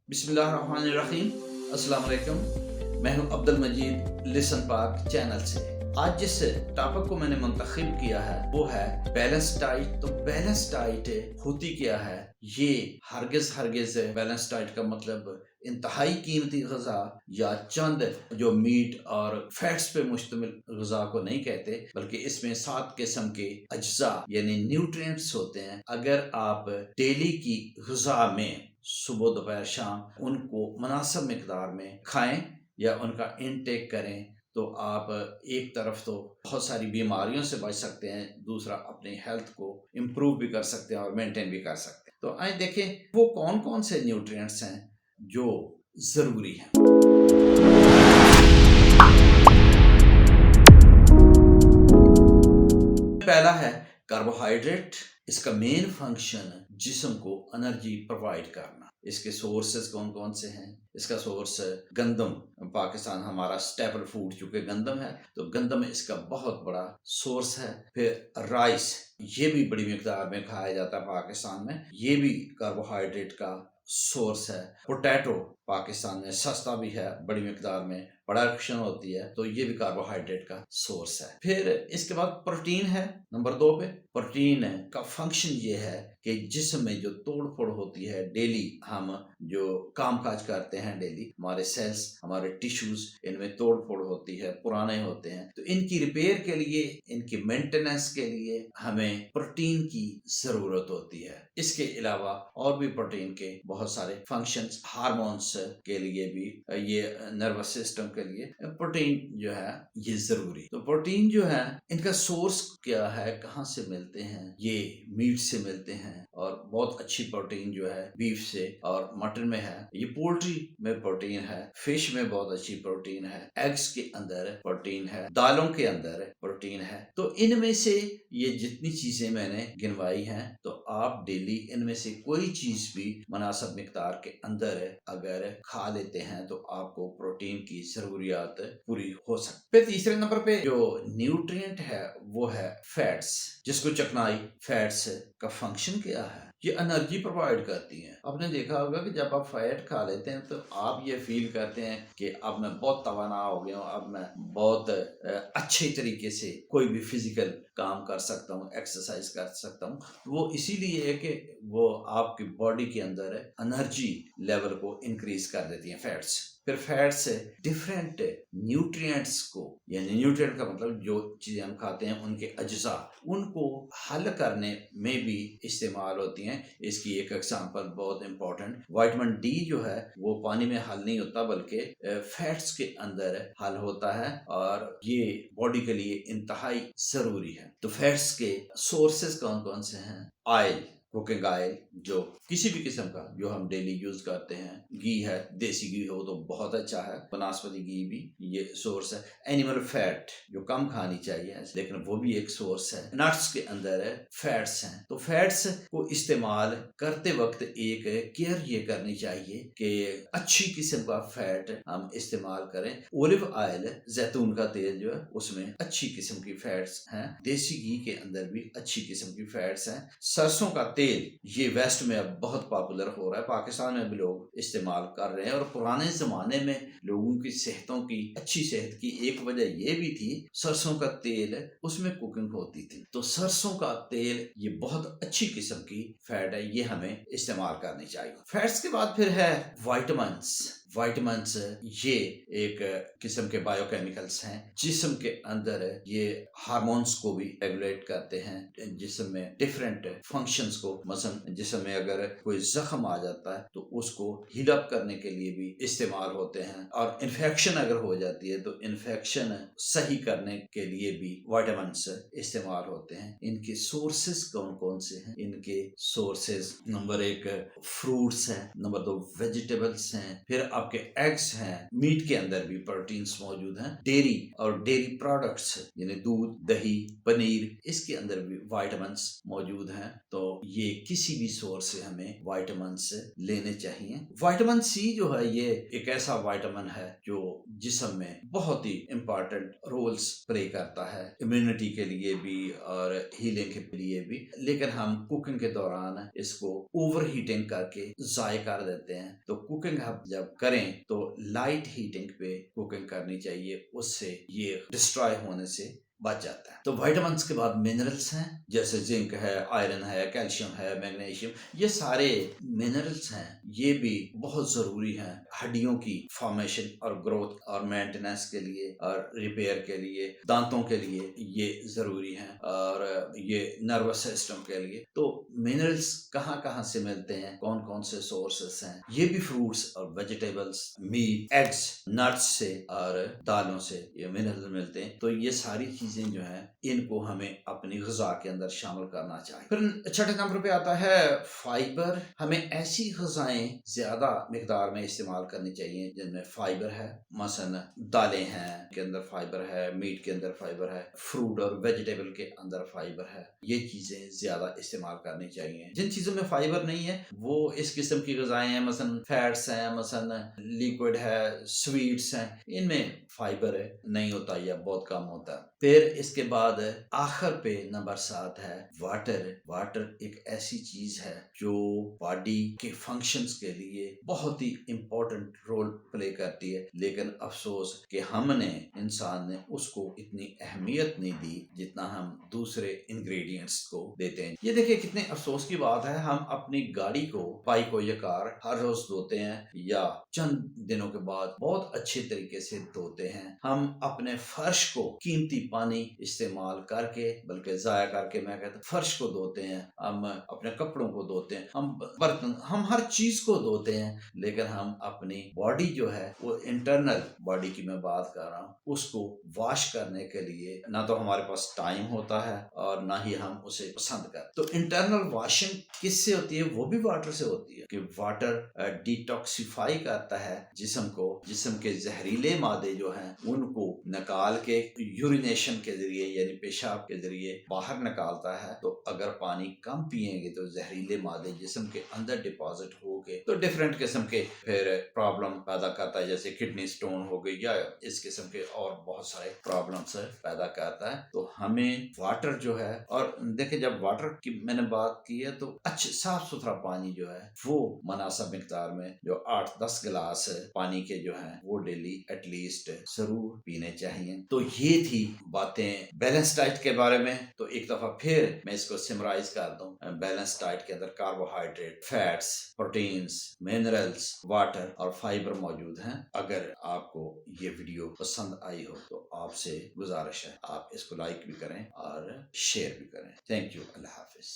बिस्मिल्लाहिर्रहमानिर्रहीम। अस्सलाम वालेकुम। मैं हूं अब्दुल मजीद लिसन पाक चैनल से। आज जिस टॉपिक को मैंने मुंतखब किया है वो है बैलेंस डाइट। तो बैलेंस डाइट होती क्या है? ये हरगिज बैलेंस डाइट का मतलब इंतहाई कीमती गज़ा या चंद जो मीट और फैट्स पे मुश्तमिल गज़ा को नहीं कहते, बल्कि इसमें 7 किस्म के अज्जा यानी न्यूट्रिएंट्स होते हैं। अगर आप डेली की गज़ा में सुबह दोपहर शाम उनको मुनासिब मिकदार में खाएं या उनका इनटेक करें तो आप एक तरफ तो बहुत सारी बीमारियों से बच सकते हैं, दूसरा अपनी हेल्थ को इम्प्रूव भी कर सकते हैं और मेंटेन भी कर सकते हैं। तो आइए देखें वो कौन कौन से न्यूट्रिएंट्स हैं जो ज़रूरी हैं। पहला है कार्बोहाइड्रेट। इसका मेन फंक्शन जिस्म को एनर्जी प्रोवाइड करना। इसके सोर्सेज कौन कौन से हैं? इसका सोर्स गंदम, पाकिस्तान हमारा स्टेपल फूड चूंकि गंदम है तो गंदम इसका बहुत बड़ा सोर्स है। फिर राइस, ये भी बड़ी मिकदार में खाया जाता है पाकिस्तान में, ये भी कार्बोहाइड्रेट का सोर्स है। पोटैटो पाकिस्तान में सस्ता भी है, बड़ी मिकदार में प्रोडक्शन होती है, तो ये भी कार्बोहाइड्रेट का सोर्स है। फिर इसके बाद प्रोटीन है नंबर 2 पे। प्रोटीन का फंक्शन ये है कि जिस्म में जो तोड़ फोड़ होती है, डेली हम जो काम काज करते हैं, डेली हमारे सेल्स, हमारे टिश्यूज, इनमें तोड़ फोड़ होती है, पुराने होते हैं, तो इनकी रिपेयर के लिए, इनकी मेंटेनेंस के लिए हमें प्रोटीन की जरूरत होती है। इसके अलावा और भी प्रोटीन के बहुत सारे फंक्शंस, हार्मोन्स के लिए भी, ये नर्वस सिस्टम के लिए प्रोटीन जो है ये जरूरी। तो प्रोटीन जो है इनका सोर्स क्या है, कहाँ से मिलते हैं? ये मीट से मिलते हैं और बहुत अच्छी प्रोटीन जो है बीफ से और मटन में है। ये पोल्ट्री में प्रोटीन है, फिश में बहुत अच्छी प्रोटीन है, एग्स के अंदर प्रोटीन है, दालों के अंदर प्रोटीन है। तो इनमें से ये जितनी चीजें मैंने गिनवाई हैं, तो आप डेली इनमें से कोई चीज भी मुनासिब मिकदार के अंदर अगर खा लेते हैं तो आपको प्रोटीन की जरूरियात पूरी हो सकती है। फिर तीसरे नंबर पे जो न्यूट्रिएंट है वो है फैट्स, जिसको चकनाई फैट्स का फंक्शन क्या है? ये एनर्जी प्रोवाइड करती हैं। आपने देखा होगा कि जब आप फैट खा लेते हैं तो आप ये फील करते हैं कि अब मैं बहुत तवाना हो गया हूँ, अब मैं बहुत अच्छे तरीके से कोई भी फिजिकल काम कर सकता हूँ, एक्सरसाइज कर सकता हूँ। वो इसीलिए है कि वो आपकी बॉडी के अंदर एनर्जी लेवल को इंक्रीज कर देती हैं फैट्स। फिर फैट्स डिफरेंट न्यूट्रिएंट्स को, यानी न्यूट्रिएंट का मतलब जो चीजें हम खाते हैं उनके अज्जा, उनको हल करने में भी इस्तेमाल होती हैं। इसकी एक एग्जांपल बहुत इंपॉर्टेंट, विटामिन डी जो है वो पानी में हल नहीं होता बल्कि फैट्स के अंदर हल होता है और ये बॉडी के लिए इंतहाई जरूरी है। तो फैट्स के सोर्सेस कौन कौन से हैं? ऑयल, कुकिंग ऑयल जो किसी भी किस्म का जो हम डेली यूज करते हैं, घी है, देसी घी हो तो बहुत अच्छा है, वनस्पति घी भी ये सोर्स है। एनिमल फैट जो कम खानी चाहिए लेकिन वो भी एक सोर्स है। नट्स के अंदर फैट्स हैं। तो फैट्स को इस्तेमाल करते वक्त एक केयर ये करनी चाहिए कि अच्छी किस्म का फैट हम इस्तेमाल करें। ओलिव ऑयल, जैतून का तेल जो है उसमें अच्छी किस्म की फैट्स हैं। देसी घी के अंदर भी अच्छी किस्म की फैट्स हैं। सरसों का तेल ये वेस्ट में अब बहुत पॉपुलर हो रहा है, पाकिस्तान में भी लोग इस्तेमाल कर रहे हैं। और पुराने जमाने में लोगों की सेहतों की, अच्छी सेहत की एक वजह ये भी थी, सरसों का तेल उसमें कुकिंग होती थी। तो सरसों का तेल ये बहुत अच्छी किस्म की फैट है, ये हमें इस्तेमाल करनी चाहिए। फैट्स के बाद फिर है विटामिन्स। विटामिन्स ये एक किस्म के बायोकेमिकल्स हैं, जिस्म के अंदर ये हार्मोन्स को भी रेगुलेट करते हैं, जिस्म में डिफरेंट फंक्शंस को, मसलन जिस्म में अगर कोई जख्म आ जाता है तो उसको हील अप करने के लिए भी इस्तेमाल होते हैं। और इन्फेक्शन अगर हो जाती है तो इन्फेक्शन सही करने के लिए भी विटामिन्स इस्तेमाल होते हैं। इनके सोर्सेस कौन कौन से हैं? इनके सोर्सेस नंबर 1 फ्रूट्स हैं, नंबर 2 वेजिटेबल्स हैं, फिर आपके एग्स हैं, मीट के अंदर भी प्रोटीन्स मौजूद हैं, डेयरी और डेयरी प्रोडक्ट्स यानी दूध, दही, पनीर, इसके अंदर भी विटामिन्स मौजूद हैं। तो ये किसी भी सोर्स से हमें विटामिन्स लेने चाहिए। विटामिन सी जो है ये एक ऐसा विटामिन है जो जिस्म में बहुत ही इम्पोर्टेंट रोल्स प्ले करता है, इम्यूनिटी के लिए भी और हीलिंग के लिए भी। लेकिन हम कुकिंग के दौरान इसको ओवर हीटिंग करके ज़ाय कर देते हैं। तो कुकिंग हम जब करें तो लाइट हीटिंग पे कुकिंग करनी चाहिए, उससे ये डिस्ट्रॉय होने से बच जाता है। तो विटामिन्स के बाद मिनरल्स हैं, जैसे जिंक है, आयरन है, कैल्शियम है, मैग्नीशियम, ये सारे मिनरल्स हैं, ये भी बहुत ज़रूरी हैं हड्डियों की फॉर्मेशन और ग्रोथ और मेंटेनेंस के लिए और रिपेयर के लिए, दांतों के लिए ये ज़रूरी हैं और ये नर्वस सिस्टम के लिए। तो मिनरल्स कहाँ कहाँ से मिलते हैं, कौन कौन से सोर्सेस हैं, ये भी फ्रूट्स और वेजिटेबल्स, मीट, एग्स, नट्स से और दालों से ये मिनरल मिलते हैं। तो ये सारी चीजें जो हैं इनको हमें अपनी ग़िज़ा के अंदर शामिल करना चाहिए। फिर छठे नंबर पे आता है फाइबर। हमें ऐसी ग़िज़ाएं ज्यादा मिकदार में इस्तेमाल करनी चाहिए जिनमें फाइबर है, मसलन दालें हैं के अंदर फाइबर है, मीट के अंदर फाइबर है, फ्रूट और वेजिटेबल के अंदर फाइबर है। ये चीजें ज्यादा इस्तेमाल करनी चाहिए। जिन चीजों में फाइबर नहीं है वो इस किस्म की ग़िज़ाएं हैं, मसलन फैट्स हैं, मसलन लिक्विड है, स्वीट्स हैं, इनमें फाइबर नहीं होता या बहुत कम होता है। फिर इसके बाद आखिर पे नंबर 7 है वाटर। वाटर एक ऐसी चीज है जो बॉडी के फंक्शंस के लिए बहुत ही इम्पोर्टेंट रोल प्ले करती है, लेकिन अफसोस कि हमने इंसान ने उसको इतनी अहमियत नहीं दी जितना हम दूसरे इंग्रेडिएंट्स को देते हैं। ये देखिए कितने अफसोस की बात है, हम अपनी गाड़ी को, बाइक हो या कार, हर रोज धोते हैं या चंद दिनों के बाद बहुत अच्छे तरीके से धोते हैं। हम अपने फर्श को कीमती पानी इस्तेमाल करके, बल्कि जाया करके, मैं कहता फर्श को धोते हैं, हम अपने कपड़ों को धोते हैं, हम बर्तन, हम हर चीज को धोते हैं, लेकिन हम अपनी बॉडी जो है वो इंटरनल बॉडी की मैं बात कर रहा हूँ, उसको वॉश करने के लिए ना तो हमारे पास टाइम होता है और ना ही हम उसे पसंद करते। तो इंटरनल वॉशिंग किससे होती है? वो भी वाटर से होती है कि वाटर डिटॉक्सिफाई करता है जिस्म को, जिस्म के जहरीले मादे जो हैं उनको निकाल के यूरिनेशन के जरिए यानी पेशाब के जरिए बाहर निकालता है। तो अगर पानी कम पिएंगे तो जहरीले मादे जिस्म के अंदर डिपॉजिट हो गए तो डिफरेंट किस्म के फिर प्रॉब्लम पैदा करता है, जैसे किडनी स्टोन हो गई या इस किस्म के और बहुत सारे प्रॉब्लम्स पैदा करता है। तो हमें वाटर जो है, और देखिए जब वाटर की मैंने बात की है तो अच्छे साफ सुथरा पानी जो है वो मुनासिब मिकदार में जो 8-10 गिलास पानी के जो हैं वो डेली एटलीस्ट जरूर पीने चाहिए। तो ये थी बातें बैलेंस डाइट के बारे में। तो एक दफा फिर मैं इसको समराइज कर दूं, बैलेंस डाइट के अंदर carbohydrate, fats, proteins, minerals, water और फाइबर मौजूद हैं। अगर आपको ये वीडियो पसंद आई हो तो आपसे गुजारिश है आप इसको लाइक भी करें और शेयर भी करें। Thank you. Allah Hafiz.